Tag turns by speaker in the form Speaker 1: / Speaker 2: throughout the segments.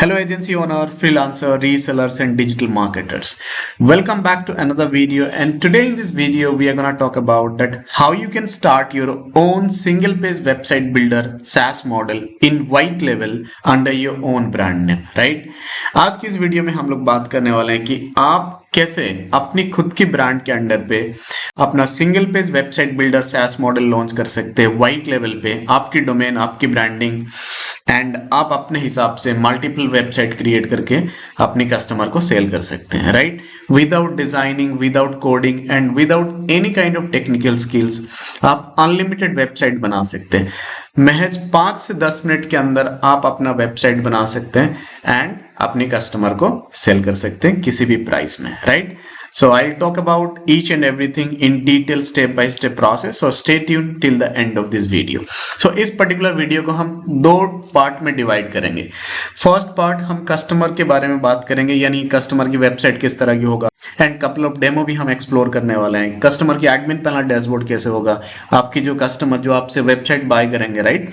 Speaker 1: Hello, agency owner, freelancer, resellers, and digital marketers. Welcome back to another video. And today in this video, we are going to talk about that how you can start your own single page website builder SaaS model in white level under your own brand name, right? आज की इस video में हम लोग बात करने वाले हैं कि आप कैसे अपनी खुद की ब्रांड के अंडर पे अपना single page website builder SaaS model launch कर सकते हैं व्हाइट लेवल पे, आपकी डोमेन, आपकी ब्रांडिंग एंड आप अपने हिसाब से मल्टीपल वेबसाइट क्रिएट करके अपने कस्टमर को सेल कर सकते हैं, right? Without designing, without coding and without any kind of technical skills आप अनलिमिटेड वेबसाइट बना सकते हैं। महज 5 से 10 मिनट के अंदर आप अपना वेबसाइट बना सकते हैं एंड अपने कस्टमर को सेल कर सकते हैं किसी भी प्राइस में, right? So I'll talk about each and everything in detail step by step process. So stay tuned till the end of this video. So इस पर्टिकुलर वीडियो को हम दो पार्ट में डिवाइड करेंगे। फर्स्ट पार्ट हम customer के बारे में बात करेंगे, यानी कस्टमर की वेबसाइट किस तरह की होगा एंड कपल ऑफ डेमो भी हम एक्सप्लोर करने वाले हैं। कस्टमर की एडमिन पैनल डैशबोर्ड कैसे होगा, आपकी जो कस्टमर जो आपसे वेबसाइट बाय करेंगे, राइट,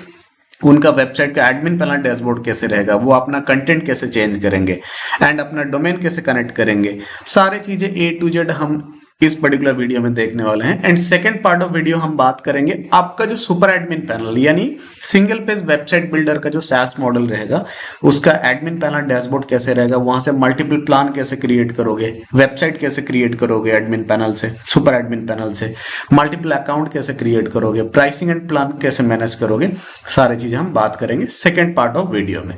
Speaker 1: उनका वेबसाइट का एडमिन पैनल डैशबोर्ड कैसे रहेगा, वो अपना कंटेंट कैसे चेंज करेंगे एंड अपना डोमेन कैसे कनेक्ट करेंगे, सारे चीजें A to Z हम इस पर्टिकुलर वीडियो में देखने वाले हैं। And second part of video हम बात करेंगे आपका जो सुपर एडमिन पैनल यानी सिंगल पेज वेबसाइट बिल्डर का जो SaaS मॉडल रहेगा, उसका एडमिन पैनल डैशबोर्ड कैसे रहेगा, वहां से मल्टीपल प्लान कैसे क्रिएट करोगे, वेबसाइट कैसे क्रिएट करोगे एडमिन पैनल से, सुपर एडमिन पैनल से, मल्टीपल अकाउंट कैसे क्रिएट करोगे, प्राइसिंग एंड प्लान कैसे मैनेज करोगे, सारी चीजें हम बात करेंगे सेकेंड पार्ट ऑफ वीडियो में।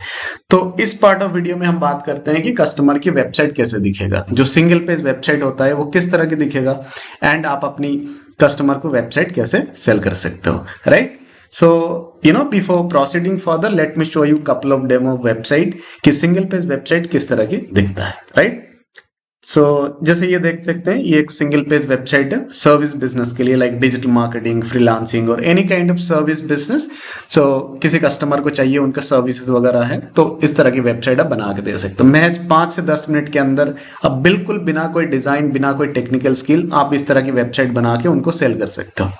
Speaker 1: तो इस पार्ट ऑफ वीडियो में हम बात करते हैं कि कस्टमर की वेबसाइट कैसे दिखेगा, जो सिंगल पेज वेबसाइट होता है वो किस तरह की दिखेगा एंड आप अपनी कस्टमर को वेबसाइट कैसे सेल कर सकते हो, right? So, before proceeding further, let me show you couple of demo website कि सिंगल पेज वेबसाइट किस तरह की दिखता है, राइट? सो जैसे ये देख सकते हैं, ये एक सिंगल पेज वेबसाइट है सर्विस बिजनेस के लिए, लाइक डिजिटल मार्केटिंग, फ्रीलांसिंग और any kind of service business. So किसी कस्टमर को चाहिए, उनका सर्विसेज वगैरह है, तो इस तरह की वेबसाइट आप बना के दे सकते हो। महज 5 से 10 मिनट के अंदर आप बिल्कुल बिना कोई डिजाइन, बिना कोई टेक्निकल स्किल, आप इस तरह की वेबसाइट बना के उनको सेल कर सकते हो।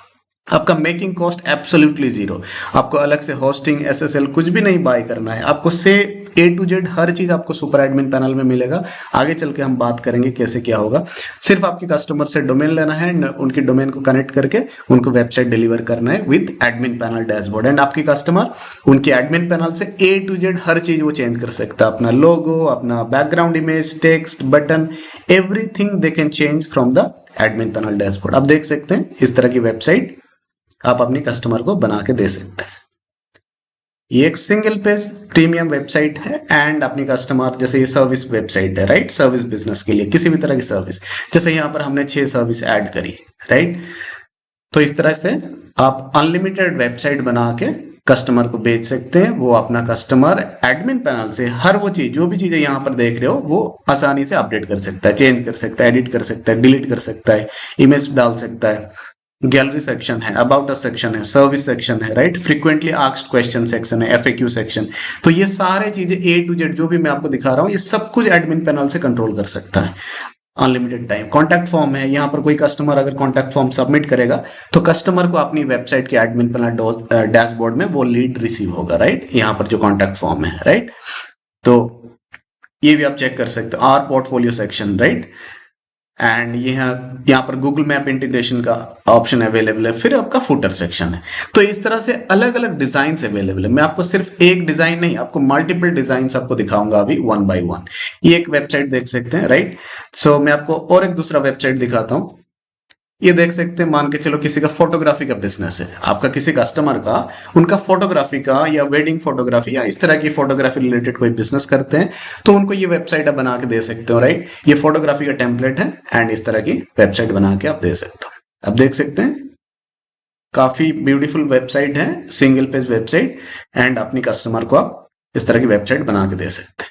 Speaker 1: आपका मेकिंग कॉस्ट एब्सोल्युटली जीरो, आपको अलग से होस्टिंग, SSL कुछ भी नहीं बाय करना है, आपको से A to Z हर चीज आपको सुपर एडमिन पैनल में मिलेगा। आगे चल के हम बात करेंगे कैसे क्या होगा। सिर्फ आपके कस्टमर से डोमेन लेना है एंड उनकी डोमेन को कनेक्ट करके उनको वेबसाइट डिलीवर करना है with admin panel dashboard and आपकी कस्टमर उनकी एडमिन पैनल से A to Z हर चीज वो चेंज कर सकता है, अपना लोगो, अपना background image, text, button, everything they can change from the admin panel dashboard. आप देख सकते हैं इस तरह की वेबसाइट आप अपने कस्टमर को बना के दे सकते हैं। ये एक सिंगल पेज प्रीमियम वेबसाइट है एंड अपनी कस्टमर, जैसे ये सर्विस वेबसाइट है, राइट, सर्विस बिजनेस के लिए किसी भी तरह की सर्विस, जैसे यहाँ पर हमने 6 सर्विस ऐड करी, राइट? तो इस तरह से आप अनलिमिटेड वेबसाइट बना के कस्टमर को बेच सकते हैं। वो अपना कस्टमर एडमिन पैनल से हर वो चीज, जो भी चीजें यहाँ पर देख रहे हो, वो आसानी से अपडेट कर सकता है, चेंज कर सकता है, एडिट कर सकता है, डिलीट कर सकता है, इमेज डाल सकता है, गैलरी सेक्शन है, अबाउट अस सेक्शन है, सर्विस सेक्शन है, right, frequently asked question section है, FAQ सेक्शन। तो ये सारे चीजें A to Z जो भी मैं आपको दिखा रहा हूँ, ये सब कुछ एडमिन पैनल से कंट्रोल कर सकता है अनलिमिटेड टाइम। कॉन्टैक्ट फॉर्म है, यहाँ पर कोई कस्टमर अगर कॉन्टैक्ट फॉर्म सबमिट करेगा तो कस्टमर को अपनी वेबसाइट के एडमिन पैनल डैशबोर्ड में वो लीड रिसीव होगा, राइट, यहाँ पर जो कॉन्टैक्ट फॉर्म है, राइट? तो ये भी आप चेक कर सकते हो, or portfolio section, right, and यहाँ पर गूगल मैप इंटीग्रेशन का ऑप्शन अवेलेबल है, फिर आपका फुटर सेक्शन है। तो इस तरह से अलग अलग डिजाइन अवेलेबल है। मैं आपको सिर्फ एक डिजाइन नहीं, आपको मल्टीपल डिजाइन आपको दिखाऊंगा अभी वन बाय वन। ये एक वेबसाइट देख सकते हैं, राइट? सो मैं आपको और एक दूसरा वेबसाइट दिखाता हूँ। ये देख सकते हैं, मान के चलो किसी का फोटोग्राफी का बिजनेस है, आपका किसी कस्टमर का, उनका फोटोग्राफी का या वेडिंग फोटोग्राफी या इस तरह की फोटोग्राफी रिलेटेड कोई बिजनेस करते हैं, तो उनको ये वेबसाइट आप बना के दे सकते हो, राइट? ये फोटोग्राफी का टेम्पलेट है एंड इस तरह की वेबसाइट बना के आप दे सकते हो। आप देख सकते हैं काफी ब्यूटीफुल वेबसाइट है, सिंगल पेज वेबसाइट, एंड अपनी कस्टमर को आप इस तरह की वेबसाइट बना के दे सकते हैं।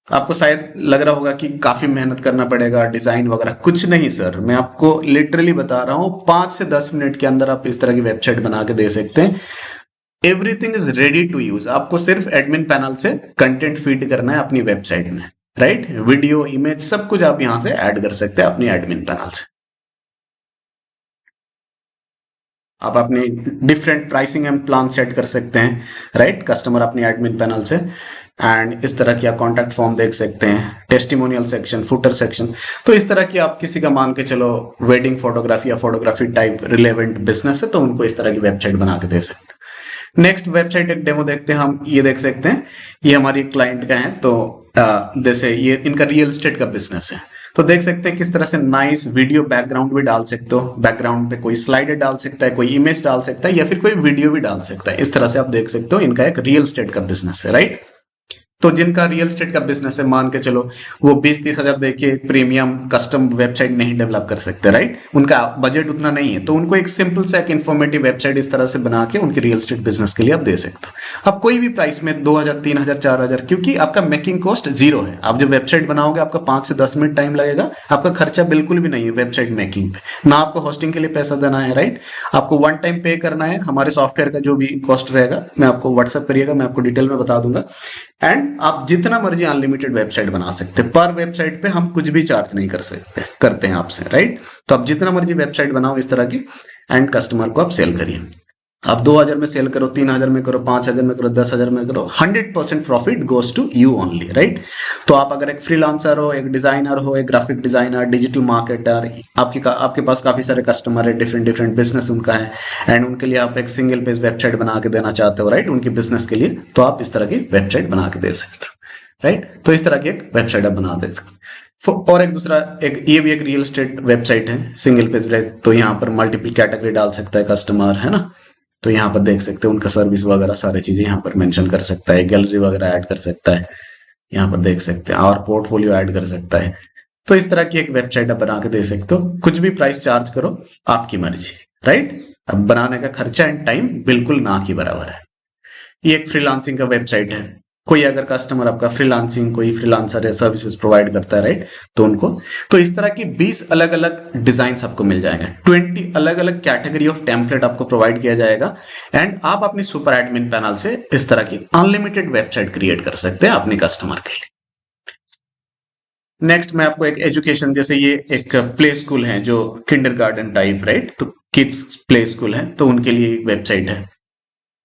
Speaker 1: आपको शायद लग रहा होगा कि काफी मेहनत करना पड़ेगा, डिजाइन वगैरह, कुछ नहीं सर, मैं आपको लिटरली बता रहा हूँ, 5 से 10 मिनट के अंदर आप इस तरह की वेबसाइट बना के दे सकते हैं। Everything is ready to use. आपको सिर्फ एडमिन पैनल से कंटेंट फीड करना है अपनी वेबसाइट में, राइट? वीडियो, इमेज, सब कुछ आप यहां से ऐड कर सकते हैं अपनी एडमिन पैनल से। आप अपनी different pricing and plan set कर सकते हैं, राइट, कस्टमर अपनी एडमिन पैनल से। एंड इस तरह की आप कॉन्टैक्ट फॉर्म देख सकते हैं, टेस्टिमोनियल सेक्शन, फुटर सेक्शन। तो इस तरह की आप किसी का मान के चलो वेडिंग फोटोग्राफी या फोटोग्राफी टाइप रिलेवेंट बिजनेस है तो उनको इस तरह की वेबसाइट बना के दे सकते हैं। नेक्स्ट वेबसाइट एक डेमो देखते हैं हम। ये देख सकते हैं, ये हमारी क्लाइंट का है। तो जैसे ये इनका रियल एस्टेट का बिजनेस है, तो देख सकते हैं किस तरह से नाइस वीडियो बैकग्राउंड भी डाल सकते हो। बैकग्राउंड पे कोई स्लाइडर डाल सकता है, कोई इमेज डाल सकता है या फिर कोई वीडियो भी डाल सकता है। इस तरह से आप देख सकते हो इनका एक रियल एस्टेट का बिजनेस है, राइट। तो जिनका रियल एस्टेट का बिजनेस है, मान के चलो वो 20-30 हजार देके प्रीमियम कस्टम वेबसाइट नहीं डेवलप कर सकते, राइट। उनका बजट उतना नहीं है, तो उनको एक सिंपल सा एक इन्फॉर्मेटिव वेबसाइट इस तरह से बना के उनके रियल एस्टेट बिजनेस के लिए आप दे सकते हो। आप कोई भी प्राइस में 2000, 3000, 4000, क्योंकि आपका मेकिंग कॉस्ट जीरो है। आप जब वेबसाइट बनाओगे आपका 5 से 10 मिनट टाइम लगेगा, आपका खर्चा बिल्कुल भी नहीं है वेबसाइट मेकिंग पे, ना आपको होस्टिंग के लिए पैसा देना है, राइट। आपको वन टाइम पे करना है। हमारे सॉफ्टवेयर का जो भी कॉस्ट रहेगा मैं आपको व्हाट्सएप करिएगा, मैं आपको डिटेल में बता दूंगा। एंड आप जितना मर्जी अनलिमिटेड वेबसाइट बना सकते हैं। पर वेबसाइट पे हम कुछ भी चार्ज नहीं कर सकते, करते हैं आपसे, राइट। तो आप जितना मर्जी वेबसाइट बनाओ इस तरह की, एंड कस्टमर को आप सेल करिए। आप 2000 में सेल करो, 3000 में करो, 5000 में करो, 10,000 में करो, 100% profit goes to you only, right. तो आप अगर एक फ्रीलांसर हो, एक डिजाइनर हो, एक ग्राफिक डिजाइनर, डिजिटल मार्केटर, आपके पास काफी सारे कस्टमर है, डिफरेंट डिफरेंट बिजनेस उनका है, एंड उनके लिए आप एक सिंगल पेज वेबसाइट बना के देना चाहते हो, राइट, उनके बिजनेस के लिए, तो आप इस तरह की वेबसाइट बना के दे सकते हो, राइट। तो इस तरह की एक वेबसाइट आप बना दे सकते हो। और एक दूसरा एक ये भी एक रियल एस्टेट वेबसाइट है, सिंगल पेज। तो यहाँ पर मल्टीपल कैटेगरी डाल सकता है कस्टमर, है ना। तो यहाँ पर देख सकते हैं उनका सर्विस वगैरह सारी चीजें यहाँ पर मेंशन कर सकता है, गैलरी वगैरह ऐड कर सकता है, यहाँ पर देख सकते हैं, और पोर्टफोलियो ऐड कर सकता है। तो इस तरह की एक वेबसाइट आप बना के दे सकते हो। कुछ भी प्राइस चार्ज करो, आपकी मर्जी, राइट। अब बनाने का खर्चा एंड टाइम बिल्कुल ना के बराबर है। ये एक फ्रीलांसिंग का वेबसाइट है। कोई अगर कस्टमर आपका फ्रीलांसिंग, कोई फ्रीलांसर है, सर्विसेज प्रोवाइड करता है, राइट, तो उनको, तो इस तरह की 20 अलग अलग डिजाइन आपको मिल जाएंगे, 20 अलग अलग कैटेगरी ऑफ टेम्पलेट आपको प्रोवाइड किया जाएगा, एंड आप अपनी सुपर एडमिन पैनल से इस तरह की अनलिमिटेड वेबसाइट क्रिएट कर सकते हैं अपने कस्टमर के लिए। नेक्स्ट मैं आपको एक एजुकेशन, जैसे ये एक प्ले स्कूल है जो किंडरगार्टन टाइप, राइट, तो किड्स प्ले स्कूल है, तो उनके लिए एक वेबसाइट है।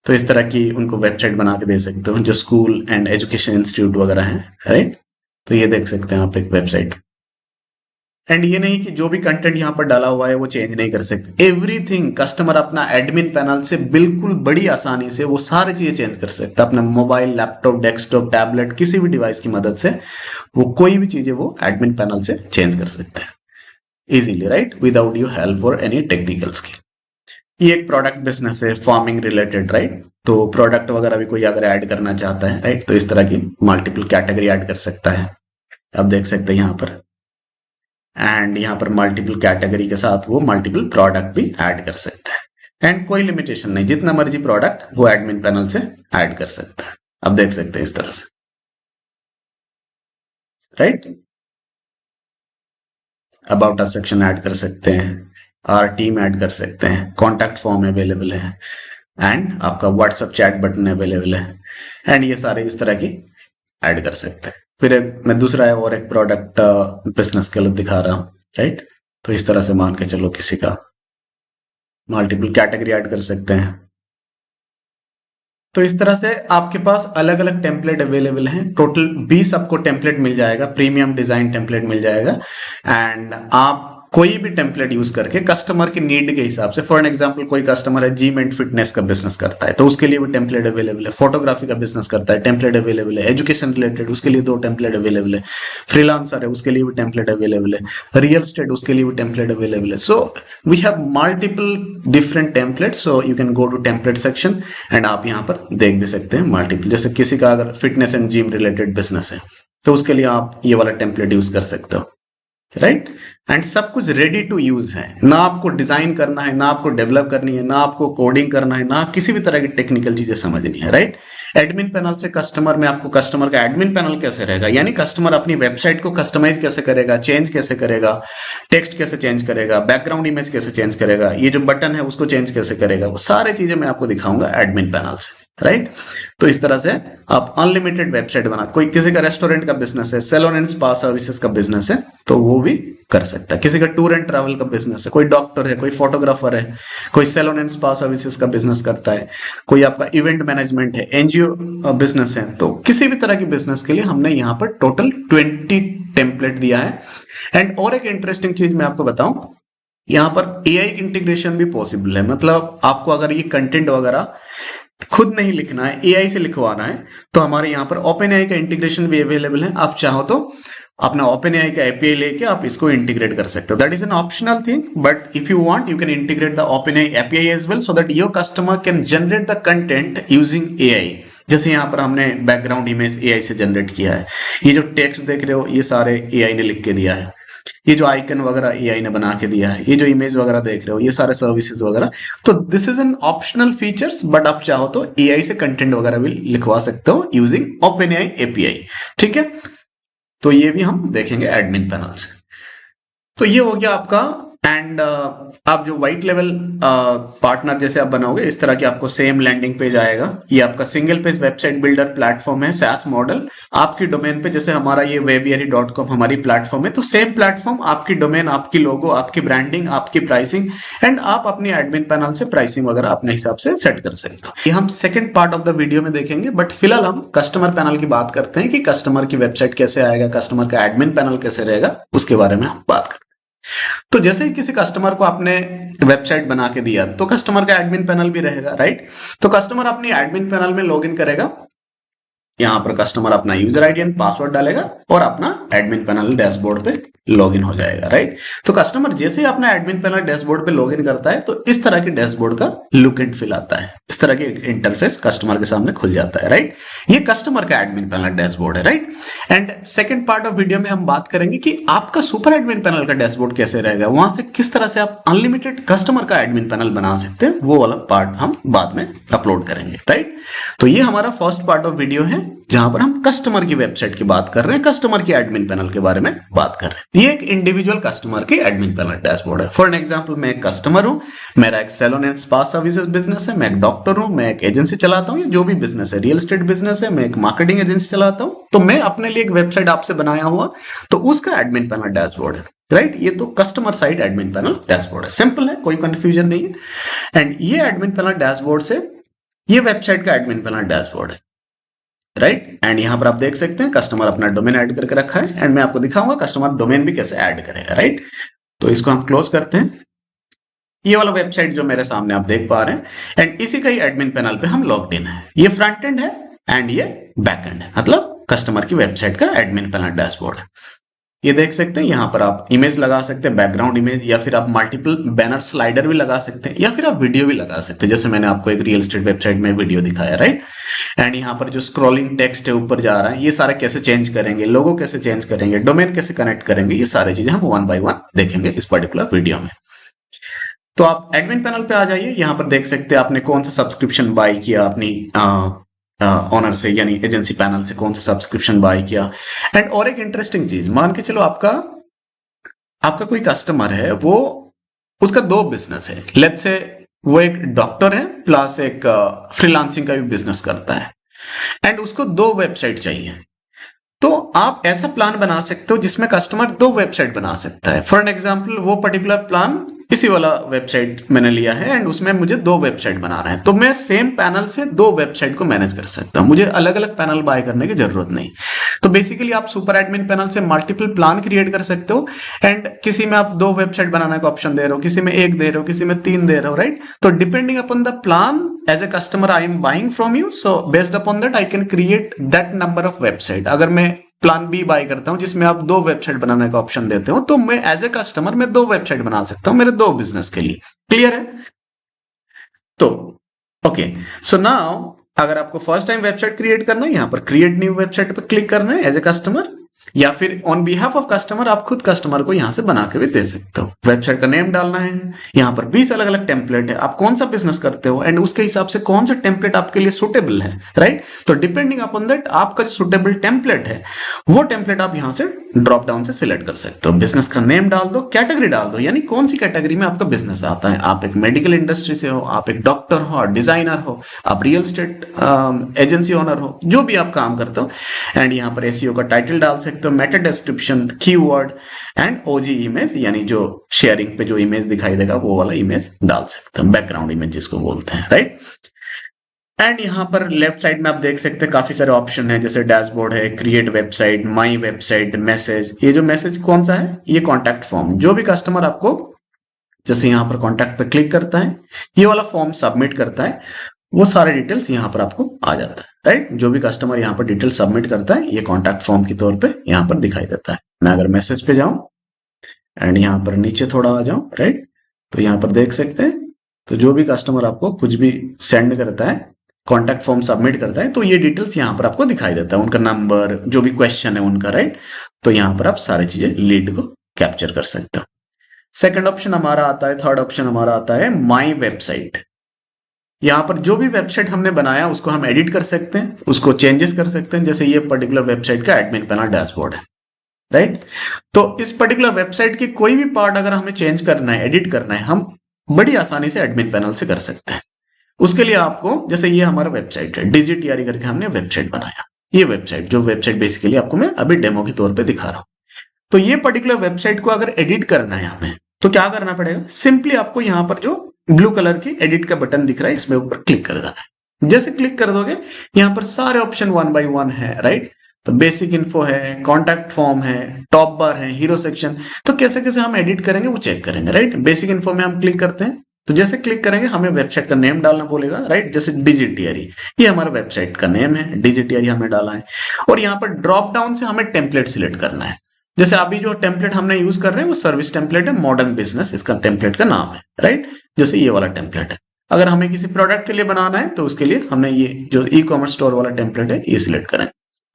Speaker 1: तो इस तरह की उनको वेबसाइट बना के दे सकते हो, जो स्कूल एंड एजुकेशन इंस्टीट्यूट वगैरह है, राइट। तो ये देख सकते हैं आप एक वेबसाइट। एंड ये नहीं कि जो भी कंटेंट यहाँ पर डाला हुआ है वो चेंज नहीं कर सकते। एवरीथिंग कस्टमर अपना एडमिन पैनल से बिल्कुल बड़ी आसानी से वो सारी चीजें चेंज कर सकता है। अपना मोबाइल, लैपटॉप, डेस्कटॉप, टैबलेट, किसी भी डिवाइस की मदद से वो कोई भी चीजें वो एडमिन पैनल से चेंज कर सकते हैं easily, right, without you help और एनी टेक्निकल स्किल। ये एक प्रोडक्ट बिजनेस है, फार्मिंग रिलेटेड, राइट। तो प्रोडक्ट वगैरह भी कोई अगर ऐड करना चाहता है, राइट, तो इस तरह की मल्टीपल कैटेगरी ऐड कर सकता है। आप देख सकते हैं यहाँ पर, एंड यहाँ पर मल्टीपल कैटेगरी के साथ वो मल्टीपल प्रोडक्ट भी ऐड कर सकता है। एंड कोई लिमिटेशन नहीं, जितना मर्जी प्रोडक्ट वो एडमिन पैनल से ऐड कर सकता है। आप देख सकते हैं इस तरह से, right. About us section add कर सकते हैं, और टीम ऐड कर सकते हैं, कॉन्टैक्ट फॉर्म अवेलेबल है, एंड आपका व्हाट्सएप चैट बटन अवेलेबल है, एंड ये सारे इस तरह की ऐड कर सकते हैं। फिर मैं दूसरा है और एक प्रोडक्ट बिजनेस के लिए दिखा रहा हूँ, राइट। तो इस तरह से मान के चलो किसी का मल्टीपल कैटेगरी ऐड कर सकते हैं। तो इस तरह से आपके पास अलग अलग टेम्पलेट अवेलेबल हैं। टोटल 20 आपको टेम्पलेट मिल जाएगा, प्रीमियम डिजाइन टेम्पलेट मिल जाएगा, एंड आप कोई भी टेम्पलेट यूज करके कस्टमर की नीड के हिसाब से, फॉर एग्जांपल कोई कस्टमर है जिम एंड फिटनेस का बिजनेस करता है तो उसके लिए भी टेम्पलेट अवेलेबल है, फोटोग्राफी का बिजनेस करता है टेम्पलेट अवेलेबल है, एजुकेशन रिलेटेड उसके लिए 2 टेम्पलेट अवेलेबल है, फ्रीलांसर है उसके लिए भी टेम्पलेट अवेलेबल है, रियल एस्टेट उसके लिए भी टेम्पलेट अवेलेबल है। So we have multiple different template, so you can go to template section, and आप यहाँ पर देख भी सकते हैं मल्टीपल। जैसे किसी का अगर fitness and gym related business है तो उसके लिए आप ये वाला टेम्पलेट यूज कर सकते हो, राइट। एंड सब कुछ रेडी टू यूज है, ना आपको डिजाइन करना है, ना आपको डेवलप करनी है, ना आपको कोडिंग करना है, ना किसी भी तरह की टेक्निकल चीजें समझनी है, राइट। एडमिन पैनल से कस्टमर में आपको कस्टमर का एडमिन पैनल कैसे रहेगा, यानी कस्टमर अपनी वेबसाइट को कस्टमाइज कैसे करेगा, चेंज कैसे करेगा, टेक्स्ट कैसे चेंज करेगा, बैकग्राउंड इमेज कैसे चेंज करेगा, ये जो बटन है उसको चेंज कैसे करेगा, वो सारी चीजें मैं आपको दिखाऊंगा एडमिन पैनल से, राइट। तो इस तरह से आप अनलिमिटेड वेबसाइट बना, कोई किसी का रेस्टोरेंट का बिजनेस है, सैलून एंड स्पा सर्विसेज का बिजनेस है, तो वो भी कर सकता है। किसी का टूर एंड ट्रैवल का बिजनेस है, कोई डॉक्टर है, कोई फोटोग्राफर है, कोई सैलून एंड स्पा सर्विसेज का बिजनेस करता है, कोई आपका इवेंट मैनेजमेंट है, एनजीओ बिजनेस है, तो किसी भी तरह की बिजनेस के लिए हमने यहाँ पर टोटल 20 टेम्पलेट दिया है। एंड और एक इंटरेस्टिंग चीज मैं आपको बताऊं, यहाँ पर एआई इंटीग्रेशन भी पॉसिबल है। मतलब आपको अगर ये कंटेंट वगैरह खुद नहीं लिखना है, एआई से लिखवाना है, तो हमारे यहाँ पर ओपन एआई का इंटीग्रेशन भी अवेलेबल है। आप चाहो तो अपना ओपन एआई का एपीआई लेके आप इसको इंटीग्रेट कर सकते हो। That is an optional thing, but if you want you can integrate the open AI API as well, so that your customer can generate the content using AI. जैसे यहाँ पर हमने बैकग्राउंड इमेज एआई से जनरेट किया है, ये जो टेक्स्ट देख रहे हो ये सारे एआई ने लिख के दिया है, ये जो आइकन वगैरह एआई ने बना के दिया है, ये जो इमेज वगैरह देख रहे हो ये सारे सर्विसेज वगैरह। तो this is an optional features, but आप चाहो तो एआई से कंटेंट वगैरह भी लिखवा सकते हो यूजिंग ओपनएआई एपीआई। ठीक है, तो ये भी हम देखेंगे एडमिन पैनल से। तो ये हो गया आपका। एंड आप जो व्हाइट लेवल पार्टनर जैसे आप बनाओगे, इस तरह की आपको सेम लैंडिंग पेज आएगा। ये आपका single page website builder platform है, SaaS मॉडल। आपकी डोमेन पे जैसे हमारा ये webiary.com हमारी प्लेटफॉर्म है, तो सेम प्लेटफॉर्म, आपकी डोमेन, आपकी लोगो, आपकी ब्रांडिंग, आपकी प्राइसिंग, एंड आप अपनी एडमिन पैनल से प्राइसिंग वगैरह अपने हिसाब से सेट कर सकते हो। ये हम second part of the video में देखेंगे, बट फिलहाल हम कस्टमर पैनल की बात करते हैं कि कस्टमर की वेबसाइट कैसे आएगा, कस्टमर का एडमिन पैनल कैसे रहेगा, उसके बारे में हम बात करते हैं। तो जैसे ही किसी कस्टमर को आपने वेबसाइट बना के दिया, तो कस्टमर का एडमिन पैनल भी रहेगा, राइट। तो कस्टमर अपनी एडमिन पैनल में लॉगिन करेगा, यहां पर कस्टमर अपना यूजर आईडी एंड पासवर्ड डालेगा और अपना एडमिन पैनल डैशबोर्ड पे लॉगिन हो जाएगा, राइट। तो कस्टमर जैसे ही अपना एडमिन पैनल डैशबोर्ड पे लॉगिन करता है, तो इस तरह के डैशबोर्ड का लुक एंड फील आता है, इस तरह के इंटरफेस कस्टमर के सामने खुल जाता है, राइट। ये कस्टमर का एडमिन पैनल डैशबोर्ड है, right. And second part of video में हम बात करेंगे कि आपका सुपर एडमिन पैनल का डैशबोर्ड कैसे रहेगा, वहां से किस तरह से आप अनलिमिटेड कस्टमर का एडमिन पैनल बना सकते हैं, वो वाला पार्ट हम बाद में अपलोड करेंगे, राइट। तो ये हमारा फर्स्ट पार्ट ऑफ वीडियो है, जहां पर हम कस्टमर की वेबसाइट की बात कर रहे हैं, कस्टमर की एडमिन पैनल के बारे में बात कर रहे हैं। ये एक इंडिविजुअल कस्टमर की एडमिन पैनल डैशबोर्ड है। फॉर एन एग्जांपल, मैं एक कस्टमर हूं, मेरा एक salon and spa services business है, मैं एक डॉक्टर हूं, मैं एक एजेंसी चलाता हूं, या जो भी बिजनेस है, रियल एस्टेट बिजनेस है, मैं एक मार्केटिंग एजेंसी चलाता हूं, तो मैं अपने लिए एक वेबसाइट आपसे बनाया हुआ, तो उसका एडमिन पैनल डैशबोर्ड है, राइट। ये तो customer side admin panel dashboard है, सिंपल है, कोई कंफ्यूजन नहीं है। एंड ये एडमिन पैनल डैशबोर्ड से ये वेबसाइट का एडमिन पैनल डैशबोर्ड है, राइट। एंड यहां पर आप देख सकते हैं कस्टमर अपना डोमेन ऐड करके रखा है, एंड मैं आपको दिखाऊंगा कस्टमर डोमेन भी कैसे ऐड करेगा, राइट। तो इसको हम क्लोज करते हैं। ये वाला वेबसाइट जो मेरे सामने आप देख पा रहे हैं, एंड इसी का ही एडमिन पैनल पे हम लॉग्ड इन है। ये फ्रंट एंड है एंड ये बैक एंड है, मतलब कस्टमर की वेबसाइट का एडमिन पैनल डैशबोर्ड है। ये देख सकते हैं, यहां पर आप इमेज लगा सकते हैं, बैकग्राउंड इमेज, या फिर आप मल्टीपल बैनर स्लाइडर भी लगा सकते हैं, या फिर आप वीडियो भी लगा सकते हैं, जैसे मैंने आपको एक रियल एस्टेट वेबसाइट में वीडियो दिखाया, राइट। एंड यहाँ पर जो स्क्रॉलिंग टेक्स्ट है ऊपर जा रहा है, ये सारे कैसे चेंज करेंगे, लोगो कैसे चेंज करेंगे, डोमेन कैसे कनेक्ट करेंगे, ये सारी चीजें हम वन बाय वन देखेंगे इस पर्टिकुलर वीडियो में। तो आप एडमिन पैनल पे आ जाइए, यहाँ पर देख सकते हैं आपने कौन सा सब्सक्रिप्शन बाय किया अपनी ऑनर से, यानी एजेंसी पैनल से कौन सा सब्सक्रिप्शन बाय किया। एंड और एक इंटरेस्टिंग चीज, मान के चलो आपका कोई कस्टमर है, वो उसका दो बिजनेस है, लेट्स से वो एक डॉक्टर है प्लस एक फ्रीलांसिंग का भी बिजनेस करता है, एंड उसको दो वेबसाइट चाहिए। तो आप ऐसा प्लान बना सकते हो जिसमें कस्टमर दो वेबसाइट बना सकता है। फॉर एन एग्जांपल, वो पर्टिकुलर प्लान इसी वाला वेबसाइट मैंने लिया है, एंड उसमें मुझे दो वेबसाइट बनाना है, तो मैं सेम पैनल से दो वेबसाइट को मैनेज कर सकता हूं, मुझे अलग अलग पैनल बाय करने की जरूरत नहीं। तो बेसिकली आप सुपर एडमिन पैनल से मल्टीपल प्लान क्रिएट कर सकते हो, एंड किसी में आप दो वेबसाइट बनाने का ऑप्शन दे रहे हो, किसी में एक दे रहे हो, किसी में तीन दे रहे हो, राइट। तो depending upon the plan, as a customer I am buying from you, so based upon that I can create that number of website. अगर मैं प्लान बी बाय करता हूं जिसमें आप दो वेबसाइट बनाने का ऑप्शन देते हो, तो मैं एज ए कस्टमर मैं दो वेबसाइट बना सकता हूं मेरे दो बिजनेस के लिए। क्लियर है? तो ओके, सो नाउ अगर आपको फर्स्ट टाइम वेबसाइट क्रिएट करना है, यहां पर क्रिएट न्यू वेबसाइट पर क्लिक करना है एज ए कस्टमर, या फिर ऑन बिहाफ ऑफ कस्टमर आप खुद कस्टमर को यहाँ से बना के भी दे सकते हो। वेबसाइट का नेम डालना है, यहाँ पर 20 अलग अलग टेम्पलेट है, आप कौन सा बिजनेस करते हो एंड उसके हिसाब से कौन सा टेम्पलेट आपके लिए सुटेबल है, राइट। तो डिपेंडिंग अपॉन दैट आपका जो सुटेबल टेम्पलेट है वो टेम्पलेट आप यहाँ से ड्रॉप डाउन से सिलेक्ट कर सकते हो। बिजनेस का नेम डाल दो, कैटेगरी डाल दो, यानी कौन सी कैटेगरी में आपका बिजनेस आता है। आप एक मेडिकल इंडस्ट्री से हो, आप एक डॉक्टर हो, डिजाइनर हो, आप रियल एस्टेट एजेंसी ओनर हो, जो भी आप काम करते हो। एंड यहाँ पर एसईओ का टाइटल डाल सकते हो, Meta description, keyword and OG image, यानी जो शेयरिंग पे जो इमेज दिखाई देगा वो वाला इमेज डाल सकते हैं, बैकग्राउंड इमेज जिसको बोलते हैं, राइट। एंड यहाँ पर लेफ्ट साइड में आप देख सकते हैं काफी सारे ऑप्शन है, जैसे डैशबोर्ड है, create website, my website, message. ये जो मैसेज कौन सा है, ये कॉन्टैक्ट फॉर्म, जो भी कस्टमर आपको जैसे यहाँ पर कॉन्टैक्ट पे क्लिक करता है, ये वाला फॉर्म सबमिट करता है, वो सारे डिटेल्स यहाँ पर आपको आ जाता है, राइट। जो भी कस्टमर यहाँ पर डिटेल सबमिट करता है ये कॉन्टैक्ट फॉर्म के तौर पे यहाँ पर दिखाई देता है। मैं अगर मैसेज पे जाऊं एंड यहाँ पर नीचे थोड़ा आ जाऊं, राइट, तो यहाँ पर देख सकते हैं, तो जो भी कस्टमर आपको कुछ भी सेंड करता है, कॉन्टैक्ट फॉर्म सबमिट करता है, तो ये डिटेल्स यहाँ पर आपको दिखाई देता है, उनका नंबर, जो भी क्वेश्चन है उनका, राइट। तो यहाँ पर आप सारी चीजें लीड को कैप्चर कर सकते हो। सेकंड ऑप्शन हमारा आता है, थर्ड ऑप्शन हमारा आता है माई वेबसाइट। यहाँ पर जो भी वेबसाइट हमने बनाया उसको हम एडिट कर सकते हैं, उसको चेंजेस कर सकते हैं। जैसे ये पर्टिकुलर वेबसाइट का एडमिन पैनल डैशबोर्ड है, राइट। तो इस पर्टिकुलर वेबसाइट की कोई भी पार्ट अगर हमें चेंज करना है, एडिट करना है, हम बड़ी आसानी से एडमिन पैनल से कर सकते हैं। उसके लिए आपको, जैसे ये हमारा वेबसाइट है, डिजिटियरी करके हमने वेबसाइट बनाया, ये वेबसाइट, जो वेबसाइट बेसिकली आपको मैं अभी डेमो के तौर पे दिखा रहा हूं। तो ये पर्टिकुलर वेबसाइट को अगर एडिट करना है हमें, तो क्या करना पड़ेगा, सिंपली आपको यहाँ पर जो ब्लू कलर की एडिट का बटन दिख रहा है इसमें ऊपर क्लिक कर देना है। जैसे क्लिक कर दोगे यहाँ पर सारे ऑप्शन 1 बाय 1 है, राइट। तो बेसिक इन्फो है, कॉन्टैक्ट फॉर्म है, टॉप बार है, हीरो सेक्शन। तो कैसे कैसे हम एडिट करेंगे वो चेक करेंगे, राइट। बेसिक इन्फो में हम क्लिक करते हैं, तो जैसे क्लिक करेंगे हमें वेबसाइट का नेम डालना बोलेगा, राइट। जैसे डिजिटियरी, ये हमारा वेबसाइट का नेम है, डिजिटियरी हमने डाला है। और यहाँ पर ड्रॉप डाउन से हमें टेम्पलेट सिलेक्ट करना है। जैसे अभी जो टेम्पलेट हमने यूज कर रहे हैं वो सर्विस टेम्पलेट है, मॉडर्न बिजनेस इसका टेम्पलेट का नाम है, राइट। जैसे ये वाला टेम्पलेट है। अगर हमें किसी प्रोडक्ट के लिए बनाना है तो उसके लिए हमने ये जो ई कॉमर्स स्टोर वाला टेम्पलेट है ये सिलेक्ट करें।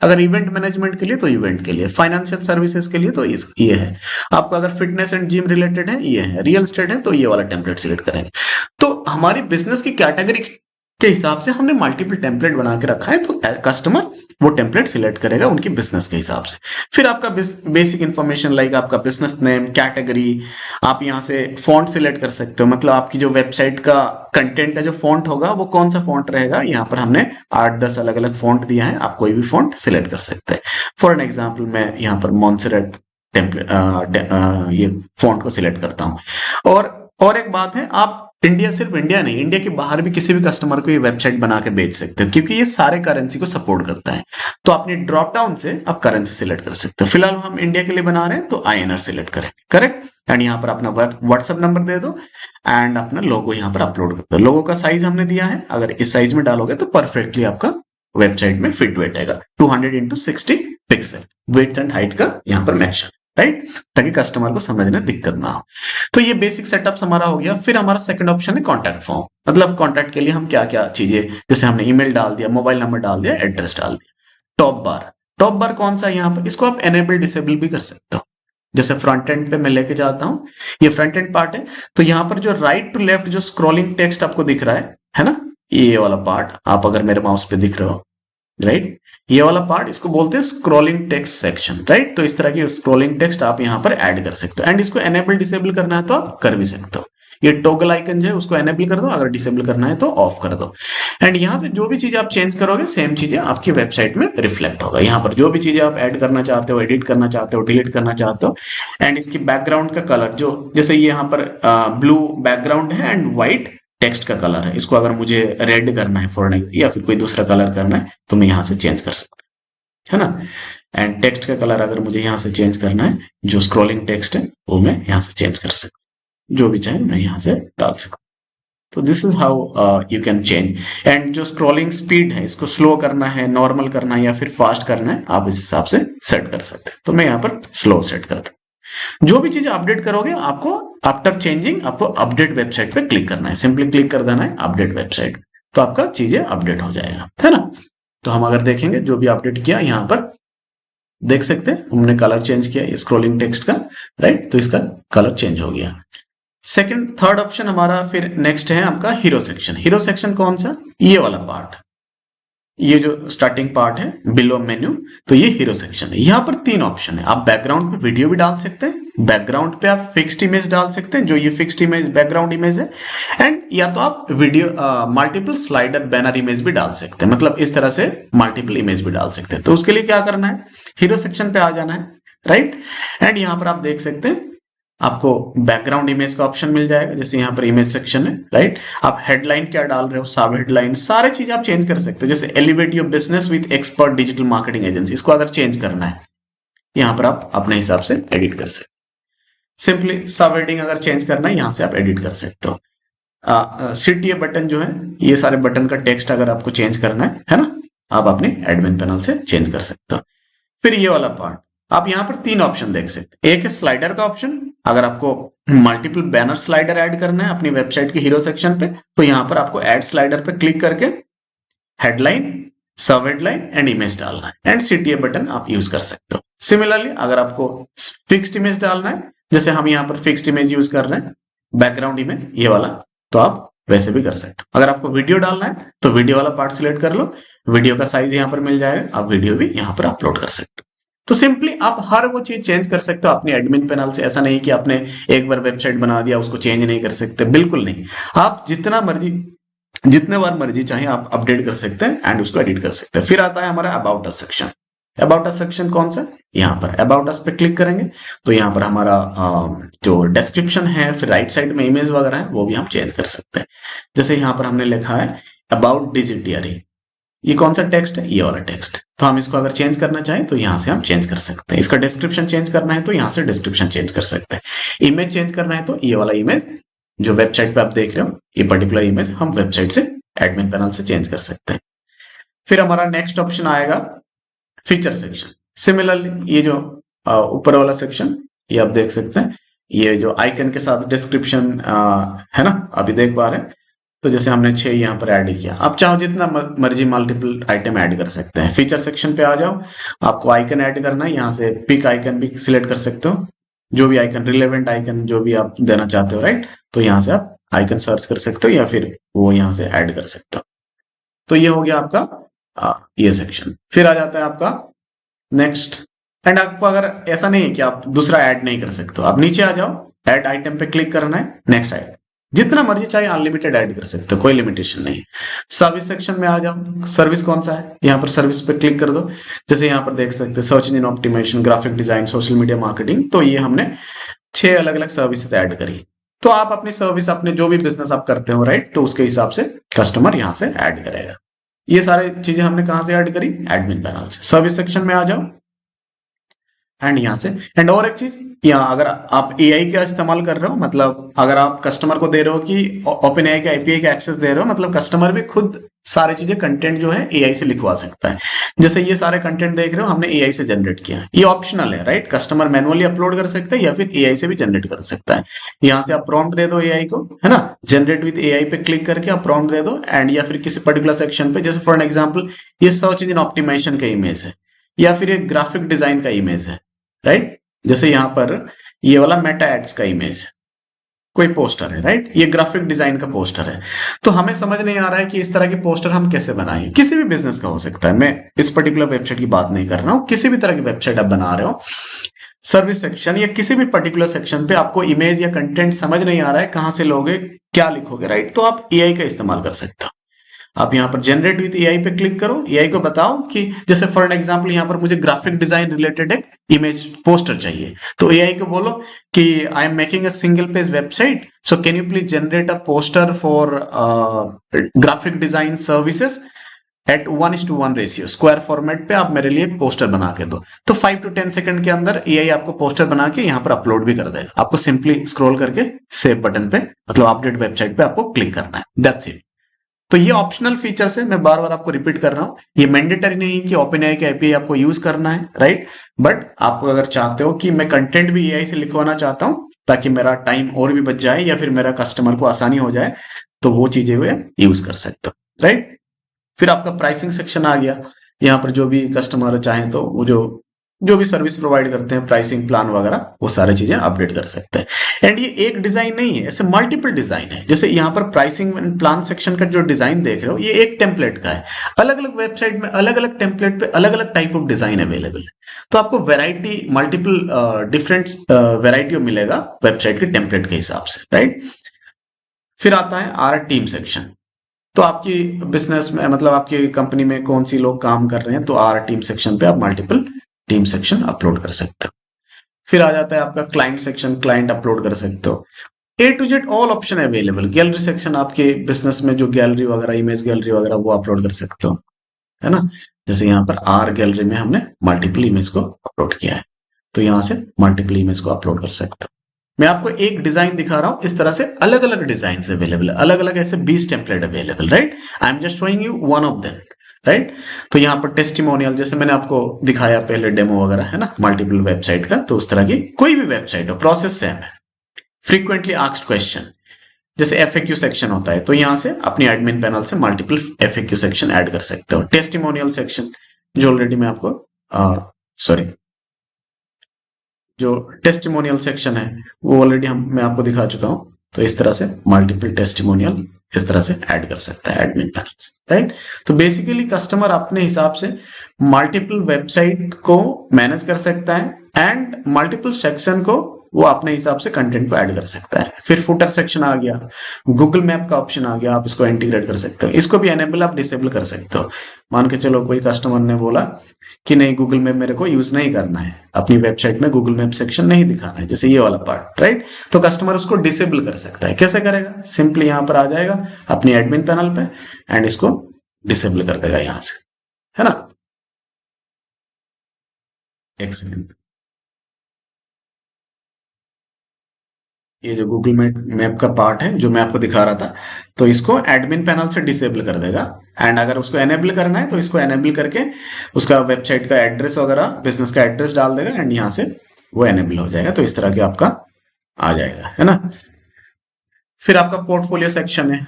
Speaker 1: अगर इवेंट मैनेजमेंट के लिए तो इवेंट के लिए, फाइनेंशियल सर्विसेज के लिए तो ये है। आपको अगर फिटनेस एंड जिम रिलेटेड है ये है, रियल एस्टेट है तो ये वाला टेम्पलेट सिलेक्ट करेंगे। तो हमारी बिजनेस की कैटेगरी के हिसाब से हमने मल्टीपल टेम्पलेट बना के रखा है, तो कस्टमर वो टेम्पलेट सिलेक्ट करेगा उनकी बिजनेस के हिसाब से। फिर आपका बेसिक इंफॉर्मेशन लाइक आपका बिजनेस नेम, कैटेगरी, आप यहाँ से फॉन्ट सिलेक्ट कर सकते हो, मतलब आपकी जो वेबसाइट का कंटेंट का जो फॉन्ट होगा वो कौन सा फॉन्ट रहेगा। यहाँ पर हमने 8-10 अलग अलग फॉन्ट दिया है, आप कोई भी फॉन्ट सिलेक्ट कर सकते हैं। फॉर एन एग्जाम्पल मैं यहाँ पर मॉन्सेरेट टेम्पलेट ये फॉन्ट को सिलेक्ट करता हूँ। और एक बात है, आप सिर्फ इंडिया नहीं, इंडिया के बाहर भी किसी भी कस्टमर को ये वेबसाइट बना के बेच सकते हो, क्योंकि ये सारे करेंसी को सपोर्ट करता है। तो अपनी ड्रॉप डाउन से आप करेंसी सिलेक्ट कर सकते हो। फिलहाल हम इंडिया के लिए बना रहे हैं तो INR सिलेक्ट करेंगे, करेक्ट। एंड यहाँ पर अपना व्हाट्सएप नंबर दे दो एंड अपना लोगो यहाँ पर अपलोड कर दो। लोगो का साइज हमने दिया है, अगर इस साइज में डालोगे तो परफेक्टली आपका वेबसाइट में फिट बैठेगा। 200x60 pixel width and height का यहाँ पर मेंशन, राइट, ताकि कस्टमर को समझने दिक्कत ना हो। तो ये बेसिक सेटअप हमारा हो गया। फिर हमारा सेकंड ऑप्शन है कॉन्टैक्ट फॉर्म, मतलब कॉन्टैक्ट के लिए हम क्या क्या चीजें, जैसे हमने ईमेल डाल दिया, मोबाइल नंबर डाल दिया, एड्रेस डाल दिया। टॉप बार कौन सा, यहाँ पर इसको आप एनेबल डिसेबल भी कर सकते हो। जैसे फ्रंट एंड पे मैं लेके जाता हूँ, ये फ्रंट एंड पार्ट है, तो यहाँ पर जो राइट टू लेफ्ट जो स्क्रॉलिंग टेक्स्ट आपको दिख रहा है ना, ये वाला पार्ट आप अगर मेरे माउस पे दिख रहे हो, राइट, ये वाला पार्ट इसको बोलते हैं स्क्रॉलिंग टेक्स्ट सेक्शन, राइट। तो इस तरह की स्क्रॉलिंग टेक्स्ट आप यहाँ पर ऐड कर सकते हो एंड इसको एनेबल डिसेबल करना है तो आप कर भी सकते हो। ये टॉगल आइकन जो है उसको एनेबल कर दो, अगर डिसेबल करना है तो ऑफ कर दो। एंड यहाँ से जो भी चीजें आप चेंज करोगे सेम चीजें आपकी वेबसाइट में रिफ्लेक्ट होगा। यहाँ पर जो भी चीजें आप ऐड करना चाहते हो, एडिट करना चाहते हो, डिलीट करना चाहते हो, एंड इसकी बैकग्राउंड का कलर जो, जैसे यहाँ पर ब्लू बैकग्राउंड है एंड व्हाइट टेक्स्ट का कलर है, इसको अगर मुझे रेड करना है फॉर या फिर कोई दूसरा कलर करना है तो मैं यहाँ से चेंज कर सकता है ना। एंड टेक्स्ट का कलर अगर मुझे यहाँ से चेंज करना है, जो स्क्रॉलिंग टेक्स्ट है वो मैं यहाँ से चेंज कर सकता हूँ, जो भी चाहे मैं यहाँ से डाल सकता हूँ। तो this is how you can change. And जो स्क्रॉलिंग स्पीड है इसको स्लो करना है, नॉर्मल करना है या फिर फास्ट करना है, आप इस हिसाब से सेट कर सकते हैं। तो मैं यहाँ पर स्लो सेट करता हूँ। जो भी चीजें अपडेट करोगे आपको आफ्टर चेंजिंग आपको अपडेट वेबसाइट पे क्लिक करना है, सिंपली क्लिक कर देना है अपडेट वेबसाइट, तो आपका चीजें अपडेट हो जाएगा, है ना। तो हम अगर देखेंगे जो भी अपडेट किया यहाँ पर देख सकते हैं हमने कलर चेंज किया स्क्रॉलिंग टेक्स्ट का, राइट, तो इसका कलर चेंज हो गया। सेकंड थर्ड ऑप्शन हमारा फिर नेक्स्ट है आपका हीरो सेक्शन। हीरो सेक्शन कौन सा, ये वाला पार्ट, ये जो स्टार्टिंग पार्ट है बिलो मेन्यू, तो ये हीरो सेक्शन है। यहाँ पर 3 ऑप्शन है, आप बैकग्राउंड पे वीडियो भी डाल सकते हैं, बैकग्राउंड पे आप फिक्स्ड इमेज डाल सकते हैं, जो ये फिक्स्ड इमेज बैकग्राउंड इमेज है, एंड या तो आप video multiple slider banner image भी डाल सकते हैं, मतलब इस तरह से मल्टीपल इमेज भी डाल सकते हैं। तो उसके लिए क्या करना है, हीरो सेक्शन पे आ जाना है, राइट, एंड यहाँ पर आप देख सकते हैं आपको बैकग्राउंड इमेज का ऑप्शन मिल जाएगा, जैसे यहाँ पर इमेज सेक्शन है, राइट। आप हेडलाइन क्या डाल रहे हो, सब हेडलाइन, सारे चीज आप चेंज कर सकते हो। जैसे elevate your business with expert digital marketing agency, इसको अगर चेंज करना है यहाँ पर आप अपने हिसाब से एडिट कर सकते हो। सिंपली सब हेडिंग अगर चेंज करना है यहाँ से आप एडिट कर सकते हो। सीटीए बटन जो है, ये सारे बटन का टेक्स्ट अगर आपको चेंज करना है ना, आप अपने एडमिन पैनल से चेंज कर सकते हो। फिर ये वाला पार्ट, आप यहाँ पर 3 ऑप्शन देख सकते हैं। एक है स्लाइडर का ऑप्शन, अगर आपको मल्टीपल बैनर स्लाइडर ऐड करना है अपनी वेबसाइट के हीरो सेक्शन पे, तो यहाँ पर आपको ऐड स्लाइडर पे क्लिक करके हेडलाइन, सब हेडलाइन एंड इमेज डालना है, एंड सीटीए बटन आप यूज कर सकते हो। सिमिलरली अगर आपको फिक्स्ड इमेज डालना है, जैसे हम यहाँ पर फिक्स्ड इमेज यूज कर रहे हैं, बैकग्राउंड इमेज ये वाला, तो आप वैसे भी कर सकते हो। अगर आपको वीडियो डालना है तो वीडियो वाला पार्ट सिलेक्ट कर लो, वीडियो का साइज यहाँ पर मिल जाएगा, आप वीडियो भी यहाँ पर अपलोड कर सकते हो। तो सिंपली आप हर वो चीज चेंज कर सकते हो अपने एडमिन पैनल से। ऐसा नहीं कि आपने एक बार वेबसाइट बना दिया उसको चेंज नहीं कर सकते, बिल्कुल नहीं। आप जितना मर्जी, जितने बार मर्जी चाहे आप अपडेट कर सकते हैं एंड उसको एडिट कर सकते हैं। फिर आता है हमारा about us section. About us section कौन सा, यहाँ पर अबाउट अस पे क्लिक करेंगे तो यहाँ पर हमारा जो डिस्क्रिप्शन है, फिर राइट साइड में इमेज वगैरह है, वो भी हम चेंज कर सकते हैं। जैसे यहाँ पर हमने लिखा है अबाउट डिजिटियरी, ये कौन सा टेक्स्ट है, ये वाला टेक्स्ट, तो हम इसको अगर चेंज करना चाहें तो यहाँ से हम चेंज कर सकते हैं। इसका डिस्क्रिप्शन चेंज करना है तो यहाँ से डिस्क्रिप्शन चेंज कर सकते हैं। इमेज चेंज करना है तो ये वाला इमेज जो वेबसाइट पे आप देख रहे हो, ये पर्टिकुलर इमेज हम वेबसाइट से एडमिन पैनल से चेंज कर सकते हैं। फिर हमारा नेक्स्ट ऑप्शन आएगा फीचर सेक्शन। सिमिलरली ये जो ऊपर वाला सेक्शन, ये आप देख सकते हैं, ये जो आइकन के साथ डिस्क्रिप्शन है ना, अभी देख पा रहे हैं। तो जैसे हमने 6 यहाँ पर ऐड किया, आप चाहो जितना मर्जी मल्टीपल आइटम ऐड कर सकते हैं। फीचर सेक्शन पे आ जाओ, आपको आइकन ऐड करना है, यहाँ से पिक आइकन भी सिलेक्ट कर सकते हो, जो भी आइकन, रिलेवेंट आइकन जो भी आप देना चाहते हो, राइट। तो यहाँ से आप आइकन सर्च कर सकते हो या फिर वो यहाँ से ऐड कर सकते हो। तो ये हो गया आपका ये सेक्शन। फिर आ जाता है आपका नेक्स्ट, एंड आपको अगर ऐसा नहीं है कि आप दूसरा ऐड नहीं कर सकते हो, आप नीचे आ जाओ, ऐड आइटम पे क्लिक करना है, नेक्स्ट आइटम, जितना मर्जी चाहे अनलिमिटेड ऐड कर सकते हो, कोई लिमिटेशन नहीं। सर्विस सेक्शन में आ जाओ, सर्विस कौन सा है, यहाँ पर सर्विस पे क्लिक कर दो। जैसे यहाँ पर देख सकते हैं search engine optimisation, graphic design, social media marketing, तो ये हमने 6 अलग अलग सर्विसेज ऐड करी। तो आप अपनी सर्विस, अपने जो भी बिजनेस आप करते हो, राइट, तो उसके हिसाब से कस्टमर यहाँ से ऐड करेगा। ये सारी चीजें हमने कहाँ से ऐड करी, एडमिन पैनल से। सर्विस सेक्शन में आ जाओ एंड यहाँ से, एंड और एक चीज, यहाँ अगर आप एआई का इस्तेमाल कर रहे हो, मतलब अगर आप कस्टमर को दे रहे हो कि ओपन एआई का एपीआई का एक्सेस दे रहे हो, मतलब कस्टमर भी खुद सारी चीजें कंटेंट जो है एआई से लिखवा सकता है। जैसे ये सारे कंटेंट देख रहे हो हमने एआई से जनरेट किया, ये ऑप्शनल है, राइट। कस्टमर मैनुअली अपलोड कर सकता है या फिर एआई से भी जनरेट कर सकता है। यहाँ से आप प्रॉम्प्ट दे दो एआई को, है ना, जनरेट विद एआई पे क्लिक करके आप प्रॉम्प्ट दे दो, एंड या फिर किसी पर्टिकुलर सेक्शन पे, जैसे फॉर एग्जाम्पल ये सर्च इंजन ऑप्टिमाइजेशन का इमेज है या फिर एक ग्राफिक डिजाइन का इमेज है, राइट। जैसे यहाँ पर ये वाला मेटा एड्स का इमेज, कोई पोस्टर है, राइट, ये ग्राफिक डिजाइन का पोस्टर है। तो हमें समझ नहीं आ रहा है कि इस तरह के पोस्टर हम कैसे बनाएं। किसी भी बिजनेस का हो सकता है, मैं इस पर्टिकुलर वेबसाइट की बात नहीं कर रहा हूं, किसी भी तरह की वेबसाइट आप बना रहे हो, सर्विस सेक्शन या किसी भी पर्टिकुलर सेक्शन पे आपको इमेज या कंटेंट समझ नहीं आ रहा है, कहां से लोगे, क्या लिखोगे, राइट, तो आप एआई का इस्तेमाल कर सकते हो। आप यहाँ पर जनरेट विद एआई पे क्लिक करो, एआई को बताओ कि जैसे फॉर एग्जांपल यहाँ पर मुझे ग्राफिक डिजाइन रिलेटेड एक इमेज पोस्टर चाहिए, तो एआई को बोलो कि I am making a single page website, so can you please generate a poster for graphic design services at 1:1 ratio, square format पे आप मेरे लिए एक पोस्टर बना के दो। तो 5 to 10 सेकंड के अंदर एआई आपको पोस्टर बना के यहाँ पर अपलोड भी कर देगा। आपको सिंपली स्क्रॉल करके सेव बटन पे, मतलब अपडेट वेबसाइट पे आपको क्लिक करना है, दैट्स इट। तो ये ऑप्शनल फीचर्स है, मैं बार बार आपको रिपीट कर रहा हूं, ये मैंडेटरी नहीं कि ओपनएआई का एपीआई आपको यूज करना है, राइट। बट आप अगर चाहते हो कि मैं कंटेंट भी एआई से लिखवाना चाहता हूं ताकि मेरा टाइम और भी बच जाए या फिर मेरा कस्टमर को आसानी हो जाए, तो वो चीजें वे यूज कर सकते हो, राइट। फिर आपका प्राइसिंग सेक्शन आ गया, यहाँ पर जो भी कस्टमर चाहे तो वो जो जो भी सर्विस प्रोवाइड करते हैं, प्राइसिंग प्लान वगैरह, वो सारी चीजें अपडेट कर सकते हैं। एंड ये एक डिजाइन नहीं है, ऐसे मल्टीपल डिजाइन है। जैसे यहाँ पर प्राइसिंग एंड प्लान सेक्शन का जो डिजाइन देख रहे हो, ये एक टेम्पलेट का है। अलग अलग वेबसाइट में अलग अलग टेम्पलेट पे अलग अलग टाइप ऑफ डिजाइन अवेलेबल है। तो आपको वेराइटी, मल्टीपल डिफरेंट वेराइटी मिलेगा वेबसाइट के टेम्पलेट के हिसाब से, राइट। फिर आता है आर टीम सेक्शन। तो आपकी बिजनेस में, मतलब आपकी कंपनी में कौन सी लोग काम कर रहे हैं, तो आर टीम सेक्शन पे आप मल्टीपल टीम सेक्शन अपलोड कर सकते हो। फिर आ जाता है आपका क्लाइंट सेक्शन, क्लाइंट अपलोड कर सकते हो। A to Z all option available. Gallery section, आपके बिजनेस में जो गैलरी वगैरह, इमेज गैलरी वगैरह, वो अपलोड कर सकते हो, है ना। जैसे यहाँ पर आर गैलरी में हमने मल्टीपल इमेज को अपलोड किया है, तो यहाँ से मल्टीपल इमेज को अपलोड कर सकते हो। मैं आपको एक डिजाइन दिखा रहा हूं, इस तरह से अलग अलग डिजाइन अवेलेबल है, अलग अलग ऐसे 20 template available, right. I am just showing you one of them, right. तो यहाँ पर टेस्टिमोनियल, जैसे मैंने आपको दिखाया पहले डेमो वगैरह, है ना, मल्टीपल वेबसाइट का। तो उस तरह की कोई भी वेबसाइट हो, प्रोसेस सेम है। फ्रीक्वेंटली आस्क्ड क्वेश्चन, जैसे एफएक्यू सेक्शन होता है, तो यहां से अपनी एडमिन पैनल से मल्टीपल एफएक्यू सेक्शन ऐड कर सकते हो। टेस्टिमोनियल सेक्शन, जो ऑलरेडी मैं आपको जो टेस्टिमोनियल सेक्शन है वो ऑलरेडी मैं आपको दिखा चुका हूं। तो इस तरह से मल्टीपल टेस्टिमोनियल इस तरह से ऐड कर सकता है एडमिन पैनल से, राइट। तो बेसिकली कस्टमर अपने हिसाब से मल्टीपल वेबसाइट को मैनेज कर सकता है एंड मल्टीपल सेक्शन को वो अपने हिसाब से कंटेंट को ऐड कर सकता है। फिर फुटर सेक्शन आ गया, गूगल मैप का ऑप्शन आ गया, आप इसको इंटीग्रेट कर सकते हो। इसको भी एनेबल आप डिसेबल कर सकते हो। मान के चलो कोई कस्टमर ने बोला कि नहीं, गूगल मैप मेरे को यूज नहीं करना है, अपनी वेबसाइट में गूगल मैप सेक्शन नहीं दिखाना है, जैसे ये वाला पार्ट, राइट। तो कस्टमर उसको डिसेबल कर सकता है। कैसे करेगा? सिंपली यहां पर आ जाएगा अपनी एडमिन पैनल पे एंड इसको डिसेबल कर देगा यहां से, है ना। एक्सीलेंट। ये जो गूगल मैप का पार्ट है जो मैं आपको दिखा रहा था, तो इसको एडमिन पैनल से डिसेबल कर देगा। एंड अगर उसको एनेबल करना है तो इसको एनेबल करके उसका वेबसाइट का एड्रेस वगैरह, बिजनेस का एड्रेस डाल देगा एंड यहाँ से वो एनेबल हो जाएगा। तो इस तरह के आपका आ जाएगा, है ना। फिर आपका पोर्टफोलियो सेक्शन है।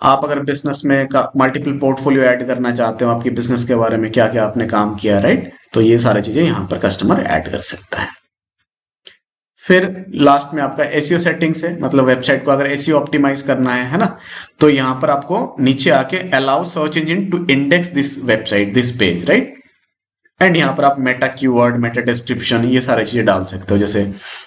Speaker 1: आप अगर बिजनेस में मल्टीपल पोर्टफोलियो ऐड करना चाहते हो, आपकी बिजनेस के बारे में क्या क्या आपने काम किया, राइट, तो ये सारी चीजें यहाँ पर कस्टमर ऐड कर सकता है। फिर लास्ट में आपका एसईओ सेटिंग्स है, मतलब वेबसाइट को अगर एसईओ ऑप्टिमाइज करना है ना, तो यहां पर आपको नीचे आके allow search engine to index this website, this page, right. And यहाँ पर आप मेटा कीवर्ड, मेटा डिस्क्रिप्शन, ये सारी चीजें डाल सकते हो। जैसे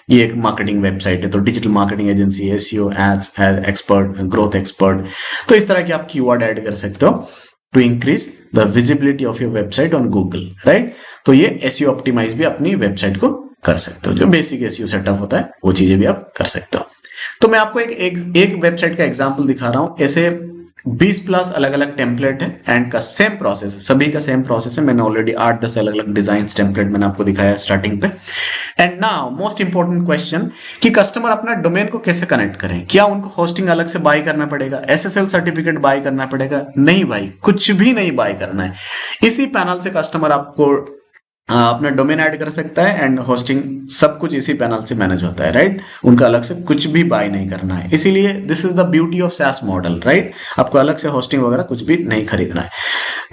Speaker 1: ये एक मार्केटिंग वेबसाइट है, तो digital marketing agency, SEO, ads, expert, growth expert, तो इस तरह के आप कीवर्ड ऐड कर सकते हो to increase the visibility of your website on Google, right. तो ये एसईओ ऑप्टिमाइज भी अपनी वेबसाइट को कर सकते हो। जो बेसिक एसईओ सेटअप होता है वो चीजें भी आप कर सकते हो। तो मैं आपको एक वेबसाइट का एग्जांपल दिखा रहा हूं। ऐसे 20 प्लस अलग अलग टेम्पलेट है एंड का सेम प्रोसेस है, सभी का सेम प्रोसेस है। मैंने ऑलरेडी 8-10 अलग अलग डिजाइन टेम्पलेट मैंने आपको दिखाया स्टार्टिंग पे। And now most important question कि कस्टमर अपना डोमेन को कैसे कनेक्ट करें। क्या उनको होस्टिंग अलग से बाय करना पड़ेगा, एसएसएल सर्टिफिकेट बाय करना पड़ेगा? नहीं भाई, कुछ भी नहीं बाय करना है। इसी पैनल से कस्टमर आपको अपना डोमेन ऐड कर सकता है एंड होस्टिंग सब कुछ इसी पैनल से मैनेज होता है, राइट। उनका अलग से कुछ भी बाय नहीं करना है। इसीलिए this is the beauty of SaaS model, right. आपको अलग से होस्टिंग वगैरह कुछ भी नहीं खरीदना है।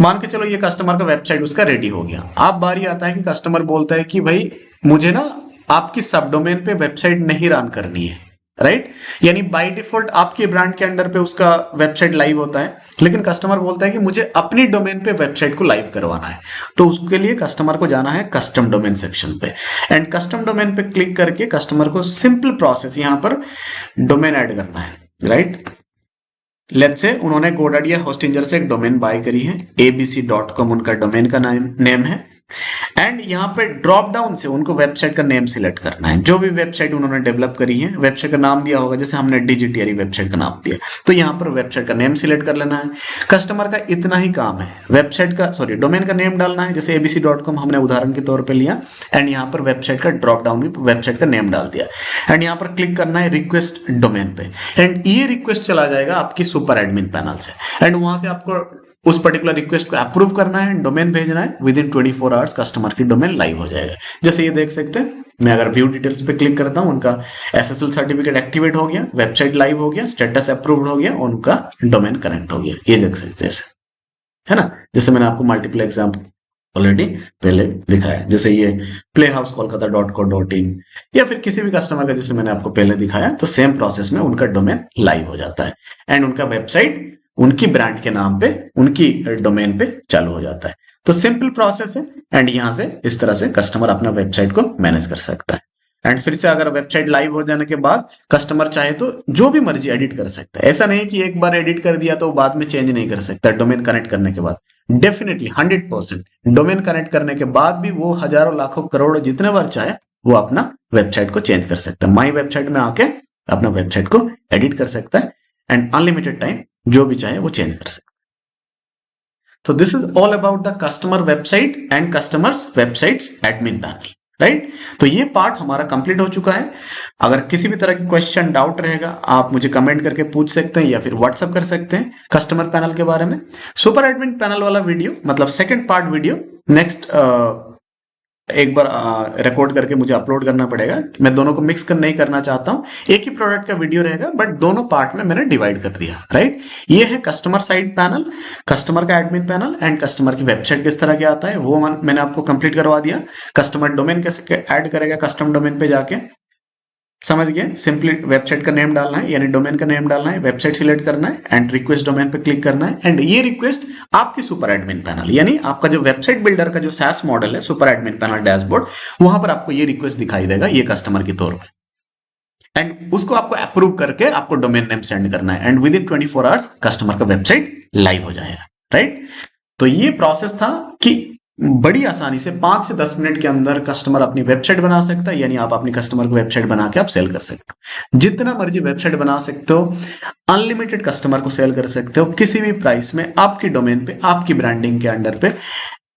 Speaker 1: मान के चलो ये कस्टमर का वेबसाइट उसका रेडी हो गया। अब बारी आता है कि कस्टमर बोलता है कि भाई मुझे ना आपकी सब डोमेन पे वेबसाइट नहीं रन करनी है, राइट। यानी बाय डिफॉल्ट आपके ब्रांड के अंडर पे उसका वेबसाइट लाइव होता है, लेकिन कस्टमर बोलता है कि मुझे अपनी डोमेन पे वेबसाइट को लाइव करवाना है। तो उसके लिए कस्टमर को जाना है कस्टम डोमेन सेक्शन पे एंड कस्टम डोमेन पे क्लिक करके कस्टमर को सिंपल प्रोसेस यहां पर डोमेन ऐड करना है, राइट। लेट्स से उन्होंने गोडाडी होस्टिंजर से एक डोमेन बाय करी है, abc.com उनका डोमेन का नेम है। एंड यहाँ पे ड्रॉप डाउन से उनको वेबसाइट का नेम सिलेक्ट करना है। जो भी वेबसाइट उन्होंने डेवलप करी है, वेबसाइट का नाम दिया होगा, जैसे हमने डिजिटियरी वेबसाइट का नाम दिया, तो यहाँ पर वेबसाइट का नेम सिलेक्ट कर लेना है। कस्टमर का इतना ही काम है, वेबसाइट का डोमेन का नेम डालना है। जैसे abc.com हमने उदाहरण के तौर पर लिया एंड यहाँ पर वेबसाइट का ड्रॉप डाउन में वेबसाइट का नेम डाल दिया एंड यहाँ पर क्लिक करना है रिक्वेस्ट डोमेन पे एंड ये रिक्वेस्ट चला जाएगा आपकी सुपर एडमिन पैनल से एंड वहां से आपको उस पर्टिकुलर रिक्वेस्ट को अप्रूव करना है, डोमेन भेजना है। विद इन 24 आवर्स कस्टमर की डोमेन लाइव हो जाएगा। जैसे ये देख सकते हैं, मैं अगर व्यू डिटेल्स पे क्लिक करता हूं, उनका एसएसएल सर्टिफिकेट एक्टिवेट हो गया, वेबसाइट लाइव हो गया, स्टेटस अप्रूव्ड हो गया, उनका डोमेन कनेक्ट हो गया। ये देख सकते हैं, है ना। जैसे मैंने आपको मल्टीपल एग्जाम्पल ऑलरेडी पहले दिखाया, जैसे ये playhousekolkata.co.in या फिर किसी भी कस्टमर का जैसे मैंने आपको पहले दिखाया, तो सेम प्रोसेस में उनका डोमेन लाइव हो जाता है एंड उनका वेबसाइट उनकी ब्रांड के नाम पे उनकी डोमेन पे चालू हो जाता है। तो सिंपल प्रोसेस है एंड यहां से इस तरह से कस्टमर अपना वेबसाइट को मैनेज कर सकता है। एंड फिर से अगर वेबसाइट लाइव हो जाने के बाद कस्टमर चाहे तो जो भी मर्जी एडिट कर सकता है। ऐसा नहीं कि एक बार एडिट कर दिया तो बाद में चेंज नहीं कर सकता डोमेन कनेक्ट करने के बाद। डेफिनेटली 100% डोमेन कनेक्ट करने के बाद भी वो हजारों लाखों करोड़ों जितने बार चाहे वो अपना वेबसाइट को चेंज कर सकता है। माई वेबसाइट में आके अपना वेबसाइट को एडिट कर सकता है एंड अनलिमिटेड टाइम जो भी चाहे वो चेंज कर सकता है। तो this is all about the customer website and customers websites admin panel, right. तो ये पार्ट हमारा कंप्लीट हो चुका है। अगर किसी भी तरह की क्वेश्चन डाउट रहेगा आप मुझे कमेंट करके पूछ सकते हैं या फिर व्हाट्सएप कर सकते हैं कस्टमर पैनल के बारे में। सुपर एडमिन पैनल वाला वीडियो मतलब सेकंड पार्ट वीडियो नेक्स्ट एक बार रिकॉर्ड करके मुझे अपलोड करना पड़ेगा। मैं दोनों को मिक्स नहीं करना चाहता हूं, एक ही प्रोडक्ट का वीडियो रहेगा बट दोनों पार्ट में मैंने डिवाइड कर दिया, राइट। ये है कस्टमर साइड पैनल, कस्टमर का एडमिन पैनल एंड कस्टमर की वेबसाइट किस तरह के आता है वो मैंने आपको कंप्लीट करवा दिया। कस्टमर डोमेन कैसे ऐड करेगा कस्टम डोमेन पे जाके, समझ गए। सिंपली वेबसाइट का नेम डालना है यानी डोमेन का नेम डालना है, वेबसाइट सिलेक्ट करना है एंड रिक्वेस्ट डोमेन पे क्लिक करना है एंड ये रिक्वेस्ट आपकी सुपर एडमिन पैनल यानी आपका जो वेबसाइट बिल्डर का जो SaaS मॉडल है सुपर एडमिन पैनल डैशबोर्ड, वहां पर आपको ये रिक्वेस्ट दिखाई देगा ये कस्टमर के तौर पे एंड उसको आपको अप्रूव करके आपको डोमेन नेम सेंड करना है and with in 24 hours customer का वेबसाइट लाइव हो जाएगा, राइट। तो ये प्रोसेस था कि बड़ी आसानी से 5 से 10 मिनट के अंदर कस्टमर अपनी वेबसाइट बना सकता है, यानी आप अपनी कस्टमर को वेबसाइट बना के आप सेल कर सकते हो। जितना मर्जी वेबसाइट बना सकते हो, अनलिमिटेड कस्टमर को सेल कर सकते हो किसी भी प्राइस में आपकी डोमेन पे आपकी ब्रांडिंग के अंडर पे।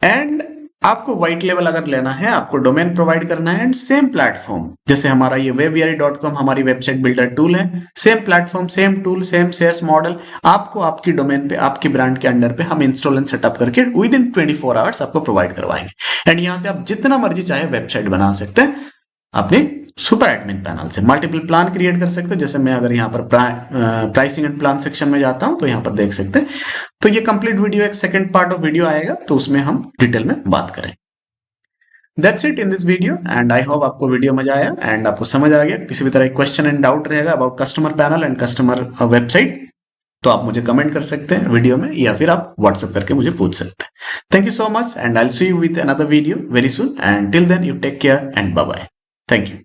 Speaker 1: एंड आपको व्हाइट लेवल अगर लेना है आपको डोमेन प्रोवाइड करना है एंड सेम प्लेटफॉर्म जैसे हमारा ये webviary.com हमारी वेबसाइट बिल्डर टूल है, same platform same tool same SaaS model आपको आपकी डोमेन पे आपकी ब्रांड के अंडर पे हम इंस्टॉल एंड सेटअप करके विद इन 24 आवर्स आपको प्रोवाइड करवाएंगे एंड यहां से आप जितना मर्जी चाहे वेबसाइट बना सकते हैं अपने सुपर एडमिन पैनल से। मल्टीपल प्लान क्रिएट कर सकते हो, जैसे मैं अगर यहाँ पर प्राइसिंग एंड प्लान सेक्शन में जाता हूं तो यहाँ पर देख सकते हैं। तो ये कंप्लीट वीडियो एक सेकंड पार्ट ऑफ वीडियो आएगा तो उसमें हम डिटेल में बात करें। That's it in this video and I hope आपको वीडियो मजा आया एंड आपको समझ आ गया। किसी भी तरह क्वेश्चन एंड डाउट रहेगा about customer panel and customer website तो आप मुझे कमेंट कर सकते हैं वीडियो में या फिर आप व्हाट्सएप करके मुझे पूछ सकते हैं। Thank you so much and I will see you with another video very soon and till then you take care and bye bye. Thank you.